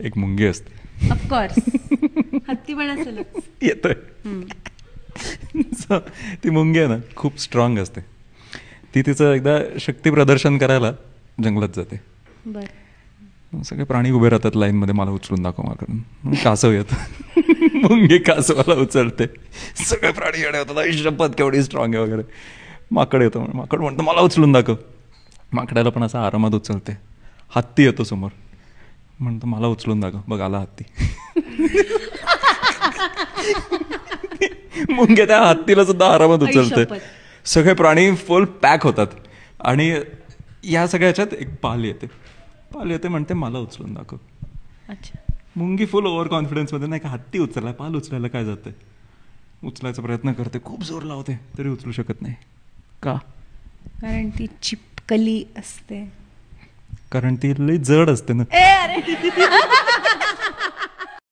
एक मुंगी असते. ऑफकोर्स हत्ती पण असेलच. येतोय. So, ती मुंगी आहे ना खूप स्ट्रॉंग असते. ती तिचं एकदा शक्ती प्रदर्शन करायला जंगलात जाते. बरं. सगळे प्राणी उभे राहतात लाईनमध्ये, मला उचलून दाखव माकडून. कासव येतं, मुंगी कासवाला उचलते. सगळे प्राणी येणे होतात, शपथ केवढी स्ट्रॉंग आहे वगैरे. माकड येतो, माकड म्हणतं मला उचलून दाखव. माकडाला पण असं आरामात उचलते. हत्ती येतो समोर, म्हणतो मला उचलून दाखव. बघ आला हत्ती. मुंगी त्या हत्तीला सुद्धा आरामात उचलते. सगळे प्राणी फुल पॅक होतात. आणि या सगळ्याच्यात एक पाल येते म्हणते मला उचलून दाखव. अच्छा. मुंगी फुल ओव्हर कॉन्फिडन्समध्ये, नाही का हत्ती उचलला, पाल उचलायला काय जाते. उचलायचा प्रयत्न करते, खूप जोर लावते, तरी उचलू शकत नाही. का? कारण ती चिपकली असते. कारण ती लई जड असते ना. अरे